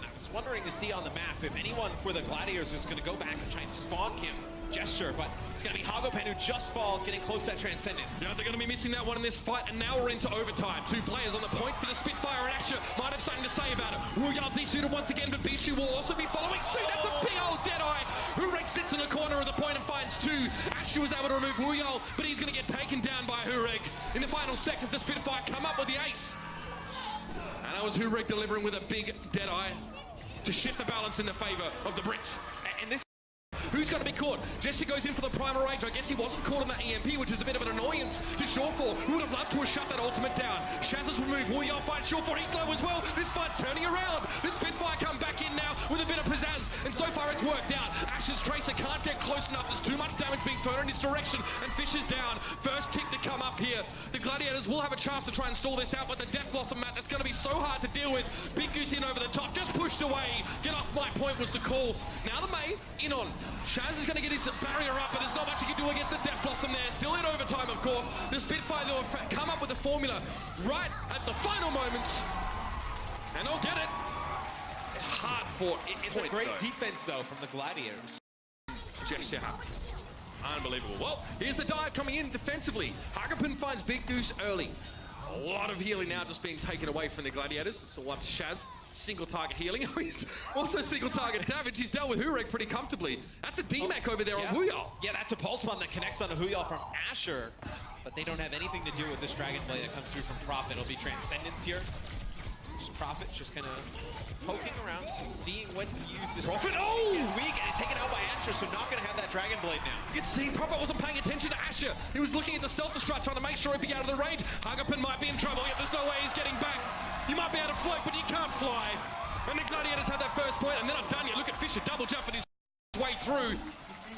I was wondering to see on the map if anyone for the Gladiators is going to go back and try and spawn camp Gesture, but it's going to be Hagopen who just falls, getting close to that Transcendence. Yeah, they're going to be missing that one in this fight, and now we're into overtime. Two players on the point for the Spitfire, and Asher might have something to say about it. Wuyal's suited once again, but Bishu will also be following suit. That's a big old Deadeye. Hurek sits in the corner of the point and finds two. Asher was able to remove Wuyal, but he's going to get taken down by Hurek. In the final seconds, the Spitfire come up with the ace. And that was Hurek delivering with a big Deadeye to shift the balance in the favor of the Brits. And this Who's going to be caught? Jesse goes in for the primal rage. I guess he wasn't caught on that EMP, which is a bit of an annoyance to Shawfall, who would have loved to have shut that ultimate down. Shaz has removed. Wuyal finds Shawfall. He's low as well. This fight's turning around. The Spitfire come back in now with a bit of pizzazz, and so far it's worked out. Ash's Tracer can't get close enough. There's too much damage being thrown in his direction, and Fish is down. First tick to come up here. The Gladiators will have a chance to try and stall this out, but the Death Blossom mat, that's going to be so hard to deal with. Big Goose in over the top, just pushed away. Get off my point was the call. Now the May in on. Shaz is going to get his barrier up, but there's not much he can do against the Death Blossom there. Still in overtime, of course. The Spitfire, though, have come up with the formula right at the final moments, and they'll get it. It's hard fought. It's a great defense, though, from the Gladiators. Gesture happens. Unbelievable. Well, here's the dive coming in defensively. Hagerpin finds Big Goose early. A lot of healing now just being taken away from the Gladiators. It's all up to Shaz. Single target healing. He's also single target damage. He's dealt with Hurek pretty comfortably. That's a DMAC over there on Wuyal. Yeah, that's a pulse bomb that connects onto Wuyal from Asher, but they don't have anything to do with this Dragon Blade that comes through from Prophet. It'll be Transcendence here. Prophet just kind of poking around and seeing when to use this. Prophet, oh! It's weak and taken out by Asher, so not going to have that Dragon Blade now. You can see Prophet wasn't paying attention to Asher. He was looking at the self-destruct, trying to make sure he'd be out of the range. Hagerpin might be in trouble, yet there's no way he's getting back. You might be able to float, but you can't fly. And the Gladiators have that first point, and they're not done yet. Look at Fisher double jump at his way through.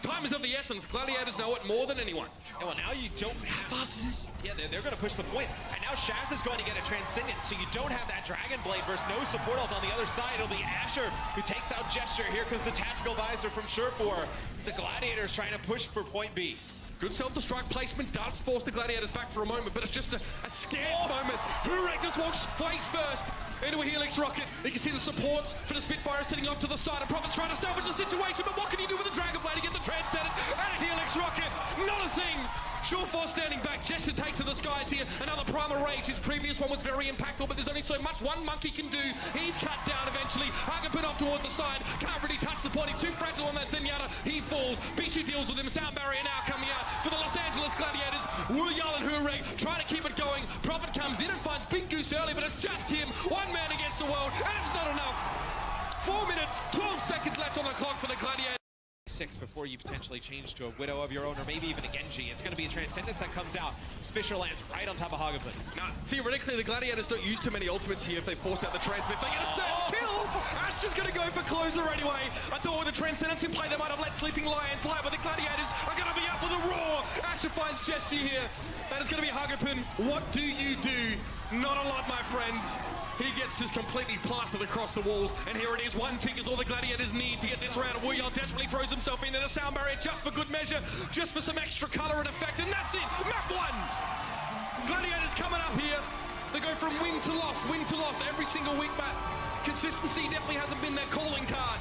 Time is of the essence. Gladiators know it more than anyone. Yeah, well, now you don't have... How fast is this? Yeah, they're going to push the point. And now Shaz is going to get a Transcendence, so you don't have that Dragon Blade versus no support ult on the other side. It'll be Asher who takes out Gesture. Here comes the Tactical Visor from Surefour. The Gladiators trying to push for point B. Good self-destruct placement does force the Gladiators back for a moment, but it's just a scared moment. Hurek just walks face first into a Helix rocket. You can see the supports for the Spitfire sitting off to the side, and Prophet's trying to salvage the situation, but what can you do with the Dragon Blade to get the Transcendent and a Helix rocket? Not a thing. Shawfall standing back. Gesture takes to the skies here. Another Primal Rage. His previous one was very impactful, but there's only so much one monkey can do. He's cut down eventually. Hagerpin off towards the side. Can't really touch the point. He's too fragile on that Zenyatta. He falls. Bishu deals with him. Sound barrier now coming out for the Los Angeles Gladiators. Wuyal and Hurek trying to keep it going. Prophet comes in and finds Big Goose early, but it's just him. One man against the world, and it's not enough. 4 minutes, 12 seconds left on the clock for the Gladiators. 6 before you potentially change to a Widow of your own, or maybe even a Genji. It's going to be a Transcendence that comes out. Fisher lands right on top of Hagerpin. Now, theoretically, the Gladiators don't use too many ultimates here if they force out the transmit. They get a stab kill! Ash is going to go for closer anyway. I thought with the Transcendence in play, they might have let Sleeping Lions lie, but the Gladiators are going to be up with a roar. Asher finds Jesse here. That is going to be Hagerpin. What do you do? Not a lot, my friend. He gets just completely plastered across the walls, and here it is. One tick is all the Gladiators need to get this round. Wuyal desperately throws himself in there. The sound barrier just for good measure, just for some extra color and effect, and that's it. Map 1. Gladiators coming up here. They go from win to loss every single week, but consistency definitely hasn't been their calling card.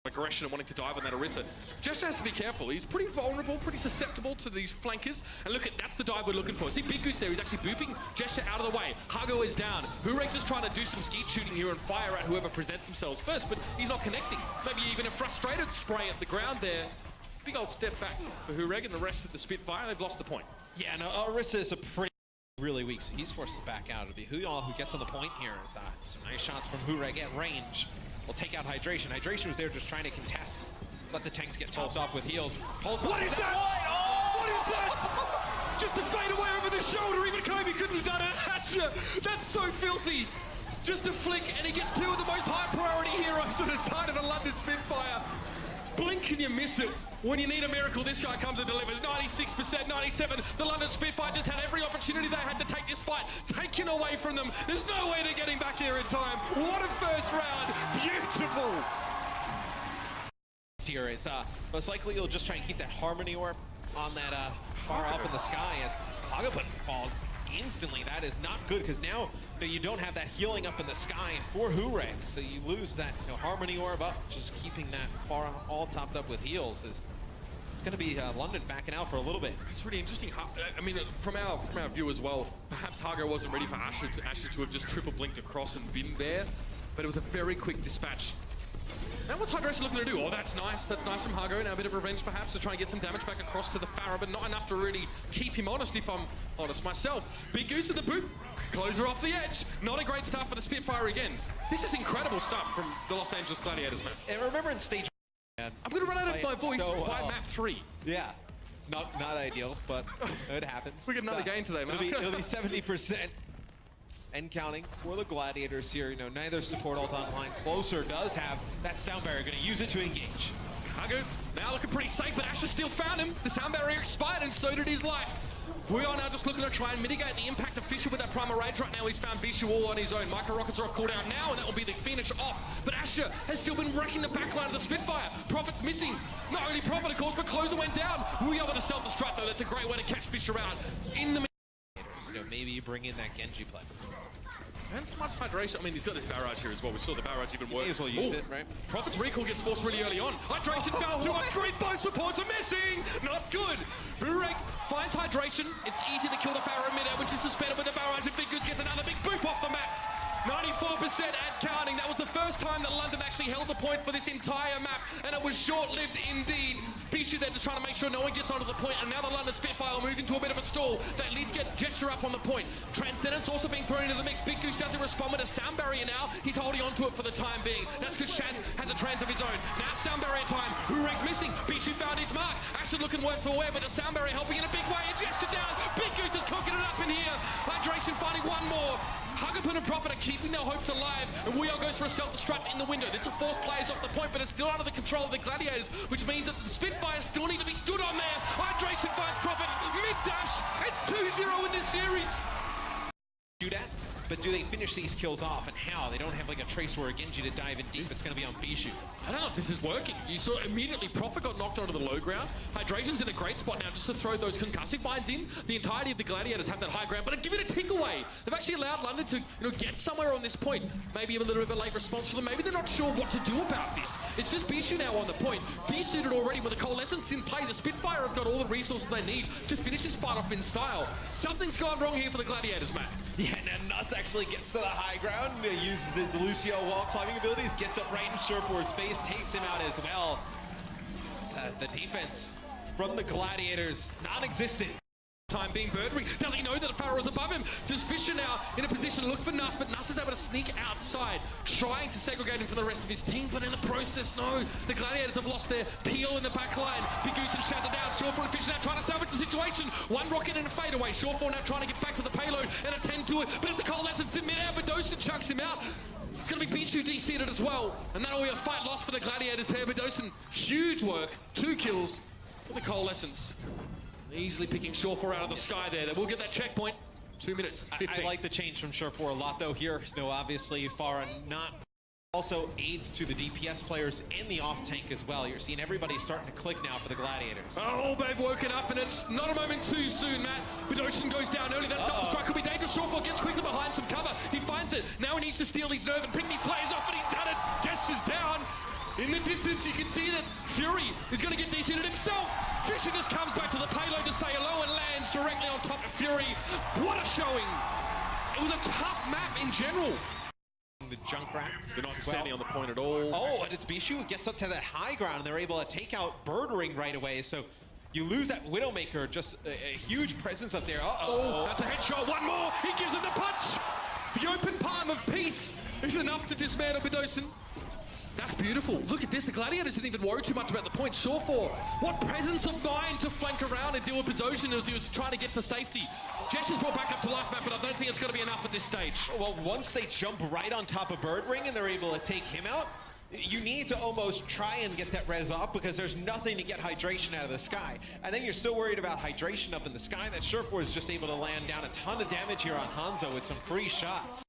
Aggression and wanting to dive on that Orisa. Just has to be careful. He's pretty vulnerable, pretty susceptible to these flankers. And look, that's the dive we're looking for. See Big Goose there, he's actually booping Gesture out of the way. Hago is down. Hurek's just trying to do some skeet shooting here and fire at whoever presents themselves first, but he's not connecting. Maybe even a frustrated spray at the ground there. Big old step back for Hurek and the rest of the Spitfire. They've lost the point. Yeah, no, Orisa is a really weak, so he's forced to back out. It'll be Wuyal who gets on the point here. Some nice shots from Hurek at range. Will take out Hydration. Hydration was there just trying to contest. Let the tanks get tossed off with heals. What is that? What is that? Just to fade away over the shoulder. Even Kobe couldn't have done it. Asher, that's so filthy. Just a flick, and he gets two of the most high priority heroes on the side of the London Spitfire. Blink and you miss it. When you need a miracle, this guy comes and delivers. 96%, 97. The London Spitfire just had every opportunity they had to take this fight taken away from them. There's no way they're getting back here in time. What a first round. Beautiful. Here is most likely you'll just try and keep that Harmony Orb on that far up in the sky as Hagerpin falls. instantly. That is not good, because now you don't have that healing up in the sky for Hurek, so you lose that Harmony Orb up. Just keeping that far all topped up with heals is it's going to be London backing out for a little bit. It's really interesting. I mean, from our view as well, perhaps Hago wasn't ready for Asher to have just triple blinked across and been there, but it was a very quick dispatch. Now what's Hydration looking to do? Oh, that's nice. That's nice from Hago. Now a bit of revenge perhaps to try and get some damage back across to the Pharah, but not enough to really keep him honest, if I'm honest myself. Big Goose at the boot. Closer off the edge. Not a great start for the Spitfire again. This is incredible stuff from the Los Angeles Gladiators, man. And remember in stage... I'm going to run out of my voice by map 3. Yeah. It's not ideal, but it happens. We get another game today, man. It'll be 70%. And counting for the Gladiators here. Neither support ult online. Closer does have that sound barrier. Going to use it to engage. Hago now looking pretty safe, but Asher still found him. The sound barrier expired, and so did his life. We are now just looking to try and mitigate the impact of Fisher with that Primal Rage. Right now he's found Bishu all on his own. Micro Rockets are off cooldown now, and that will be the finish off. But Asher has still been wrecking the backline of the Spitfire. Prophet's missing. Not only Prophet, of course, but Closer went down. We are with a self-destruct, though. That's a great way to catch Fisher out. In the maybe you bring in that Genji play. And so much hydration. I mean, he's got this barrage here as well. We saw the barrage even work. May as well use it, right? Prophet's recall gets forced really early on. Hydration fell to a great. Both supports are missing. Not good. Burek finds hydration. It's easy to kill the Pharah midair, which is suspended with the barrage. And Big Goose gets another big boop off the map. 94% at counting. That was the first time that London actually held the point for this entire map, and it was short-lived indeed. Bishu there just trying to make sure no one gets onto the point, and now the London Spitfire will move into a bit of a stall. They at least get Gesture up on the point. Transcendence also being thrown into the mix. Big Goose doesn't respond with a sound barrier now. He's holding on to it for the time being. That's because Shaz has a trans of his own. Now sound barrier time. Urek's missing. Bishu found his mark. Actually looking worse for wear, but the sound barrier helping in a big way. And Gesture down. Big Goose is cooking it up in here. Hydration finding one more. Hugapun and Prophet are keeping their hopes alive, and We Are goes for a self-destruct in the window. This will force players off the point, but it's still under the control of the Gladiators, which means that the Spitfires still need to be stood on there. Hydration finds Prophet, mid-dash, it's 2-0 in this series. Do that, but do they finish these kills off, and how? They don't have like a Trace or a Genji to dive in deep. It's going to be on Bishu. I don't know if this is working. You saw immediately Prophet got knocked onto the low ground. Hydration's in a great spot now just to throw those concussive binds in. The entirety of the Gladiators have that high ground, but give it a tick away. They've actually allowed London to get somewhere on this point. Maybe a little bit of a late response for them. Maybe they're not sure what to do about this. It's just Bishu now on the point. De-suited already with the Coalescence in play. The Spitfire have got all the resources they need to finish this fight off in style. Something's gone wrong here for the Gladiators, Matt. Yeah, and Nuss actually gets to the high ground, uses his Lucio wall climbing abilities, gets up right in Surefour's face, takes him out as well. The defense from the Gladiators, non-existent. Time being Birdring. Does he know that Pharah is above him? Does Fisher now in a position to look for Nuss, but Nuss is able to sneak outside, trying to segregate him from the rest of his team, but in the process, no. The Gladiators have lost their peel in the back line. Big Goose and Shaz are down. Surefour and Fisher now trying to salvage the situation. One rocket and a fadeaway. Surefour now trying to get back to the payload and attend to it, but it's a Coalescence in mid-air, but Dosen chunks him out. It's going to be Bishu de-seated as well, and that'll be a fight lost for the Gladiators here, but Dosen, huge work. 2 kills for the Coalescence. Easily picking Surefour out of the sky there. They will get that checkpoint. 2 minutes, 15. I like the change from Surefour a lot, though, here. Obviously, Pharah not also aids to the DPS players and the off-tank as well. You're seeing everybody starting to click now for the Gladiators. Oh, they've woken up, and it's not a moment too soon, Matt. Ocean goes down early. That self-destruct could be dangerous. Surefour gets quickly behind some cover. He finds it. Now he needs to steal his nerve and pick these players off, but he's done it. Gestures down. In the distance, you can see that Fury is going to get de-seated himself. Fisher just comes back to the payload to say hello and lands directly on top of Fury. What a showing. It was a tough map in general. The Junkrat. They're not standing on the point at all. Oh, and it's Bishu who gets up to that high ground, and they're able to take out Birdring right away. So you lose that Widowmaker, just a huge presence up there. Oh, that's a headshot. One more. He gives it the punch. The open palm of peace is enough to dismantle Bidosin. That's beautiful. Look at this. The Gladiators didn't even worry too much about the point. Surefour, what presence of mind to flank around and deal with Bidosin as he was trying to get to safety. Gesture's brought back up to life, Matt, but I don't think it's going to be enough at this stage. Well, once they jump right on top of Birdring and they're able to take him out, you need to almost try and get that res off because there's nothing to get hydration out of the sky. And then you're still worried about hydration up in the sky. That Surefour is just able to land down a ton of damage here on Hanzo with some free shots.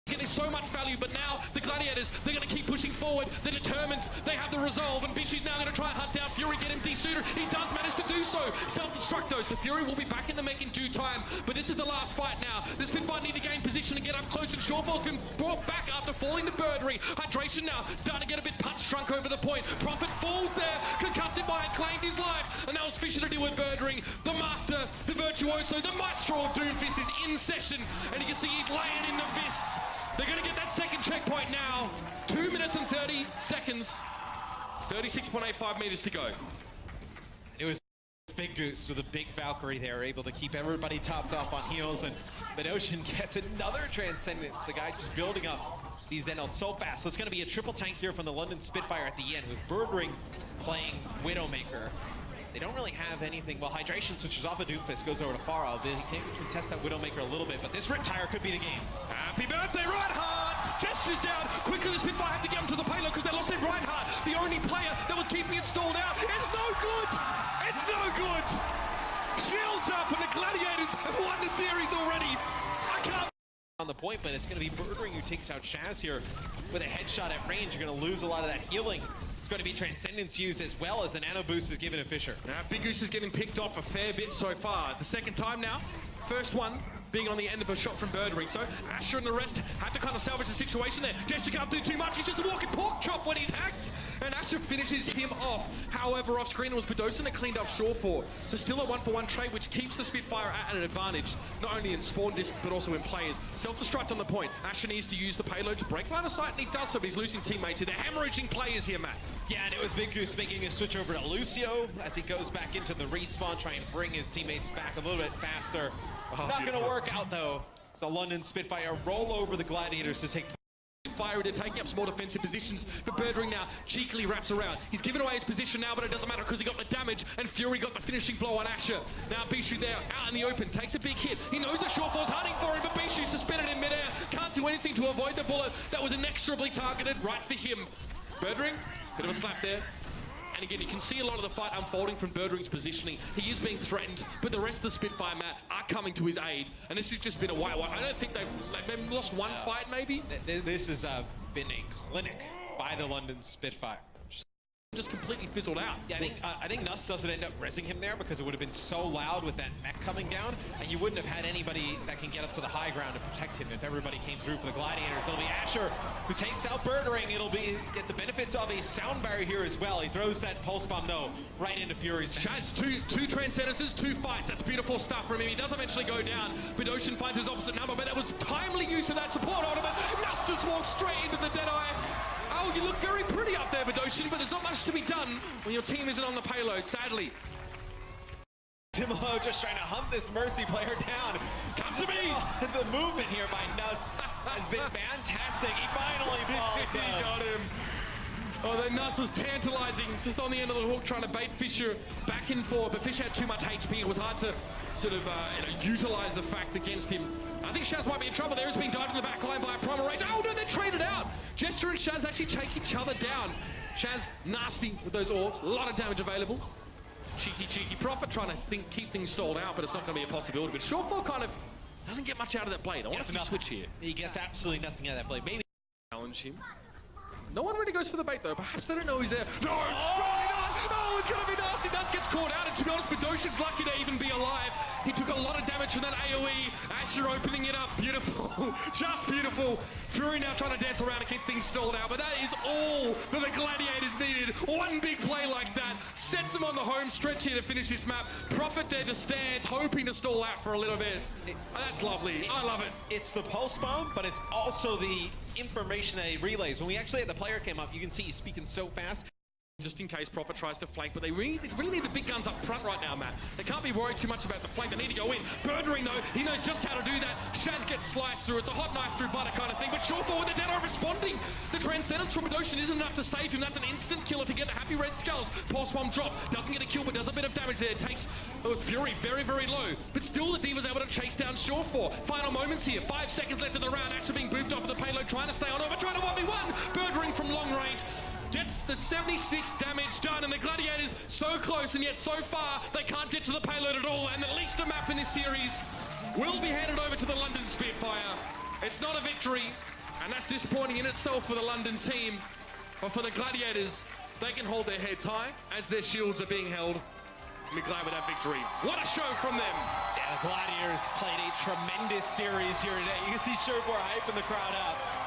Getting so much value, but now the Gladiators, they're going to keep pushing forward. They're determined. They have the resolve, and Bishy's now going to try and hunt down Fury, get him desuited. He does manage to do so. Self-destruct though, so Fury will be back in the make in due time, but this is the last fight now. The Spitfire need to gain position and get up close, and Shawfall's been brought back after falling to Birdring. Hydration now, starting to get a bit punch-drunk over the point. Prophet falls there, concussed him by it, claimed his life, and that was Fisher to deal with Birdring. The master, the virtuoso, the maestro of Doomfist is in session, and you can see he's laying in the fists. They're going to get that second checkpoint now. 2 minutes and 30 seconds. 36.85 meters to go. It was Big Goose with a big Valkyrie there, able to keep everybody topped off on heals, and Ocean gets another Transcendence. The guy's just building up these Zenalds so fast. So it's going to be a triple tank here from the London Spitfire at the end, with Birdring playing Widowmaker. They don't really have anything. Well, Hydration switches off of Doomfist, goes over to Farah. He can contest that Widowmaker a little bit, but this Riptire could be the game. Happy birthday, Reinhardt! Gestures down. Quickly, the Spitfire have to get him to the payload because they lost their Reinhardt, the only player that was keeping it stalled out. It's no good! It's no good! Shields up, and the Gladiators have won the series already. I can't on the point, but it's going to be Birdring who takes out Shaz here with a headshot at range. You're going to lose a lot of that healing. It's going to be Transcendence used as well as a nano boost is given to Fisher. Big Goose is getting picked off a fair bit so far. The second time now. First one being on the end of a shot from Birdring. So Asher and the rest have to kind of salvage the situation there. Gesture can't do too much. He's just a walking pork chop when he's hacked. And Asher finishes him off. However, off screen it was Bedosin that cleaned up Shawfall. So still a 1-for-1 trade, which keeps the Spitfire at an advantage, not only in spawn distance, but also in players. Self-destruct on the point. Asher needs to use the payload to break line of sight, and he does so, but he's losing teammates. They're hemorrhaging players here, Matt. Yeah, and it was Big Goose making a switch over to Lucio as he goes back into the respawn, trying to bring his teammates back a little bit faster. Not going to work out, though. So London Spitfire roll over the Gladiators to take Fire, they're taking up some more defensive positions, but Birdring now cheekily wraps around. He's given away his position now, but it doesn't matter because he got the damage, and Fury got the finishing blow on Asher. Now Bishu there, out in the open, takes a big hit. He knows the Shawfall's hunting for him, but Bishu suspended in midair. Can't do anything to avoid the bullet. That was inexorably targeted right for him. Birdring, bit of a slap there. And again, you can see a lot of the fight unfolding from Birdring's positioning. He is being threatened, but the rest of the Spitfire, Matt, are coming to his aid. And this has just been a white. I don't think they've lost one fight, maybe. This has been a clinic by the London Spitfire. Just completely fizzled out. Yeah, I think Nuss doesn't end up rezzing him there because it would have been so loud with that mech coming down, and you wouldn't have had anybody that can get up to the high ground to protect him if everybody came through for the Gladiators. It'll be Asher who takes out Birdring. It'll be get the benefits of a sound barrier here as well. He throws that pulse bomb though right into Fury's back. Shaz, two Transcendences, 2 fights. That's beautiful stuff from him. He does eventually go down, but Ocean finds his opposite number, but that was timely use of that support ornament. Nuss just walks straight into the Deadeye. Oh, you look very pretty up there, Bedosin, but there's not much to be done when your team isn't on the payload, sadly. Timolo just trying to hunt this Mercy player down. Come to me! The movement here by Nuss has been fantastic. He finally falls He got him. Oh, that Nuss was tantalizing, just on the end of the hook, trying to bait Fisher back and forth, but Fisher had too much HP. It was hard to sort of utilize the fact against him. I think Shaz might be in trouble there. He's being dived in the back line by a Primal Rage. Oh no, they're traded out! Gesture and Shaz actually take each other down. Shaz nasty with those orbs, a lot of damage available. Cheeky Prophet trying to keep things stalled out, but it's not going to be a possibility. But Shawfall kind of doesn't get much out of that blade. I want to switch here. He gets absolutely nothing out of that blade. Maybe challenge him. No one really goes for the bait though. Perhaps they don't know he's there. No! Oh, it's gonna be nasty. Nuss gets caught out, and to be honest, Bedoshin's lucky to even be alive. He took a lot of damage from that AoE. Asher opening it up. Beautiful. Just beautiful. Fury now trying to dance around and keep things stalled out, but that is all that the Gladiators needed. One big play like that sets them on the home stretch here to finish this map. Prophet there just stands, hoping to stall out for a little bit. That's lovely. I love it. It's the pulse bomb, but it's also the information that he relays. When we actually had the player came up, you can see he's speaking so fast. Just in case Prophet tries to flank, but they really need the big guns up front right now, Matt. They can't be worried too much about the flank. They need to go in. Birdring, though, he knows just how to do that. Shaz gets sliced through. It's a hot knife through butter kind of thing, but Shawfall with the Deadeye responding. The Transcendence from Bedosin isn't enough to save him. That's an instant kill if you get the Happy Red Skulls. Pulse Bomb drop. Doesn't get a kill, but does a bit of damage there. It takes Fury very, very low. But still, the D was able to chase down Shawfall. Final moments here. 5 seconds left in the round. Actually being booped off of the payload, trying to stay on over, trying to 1v1. Birdring from long range. Gets the 76 damage done, and the Gladiators so close, and yet so far they can't get to the payload at all. And the least a map in this series will be handed over to the London Spitfire. It's not a victory, And that's disappointing in itself for the London team. But for the Gladiators, they can hold their heads high as their shields are being held. We're glad with that victory. What a show from them. Yeah, the Gladiators played a tremendous series here today. You can see Sherfor hyping the crowd up.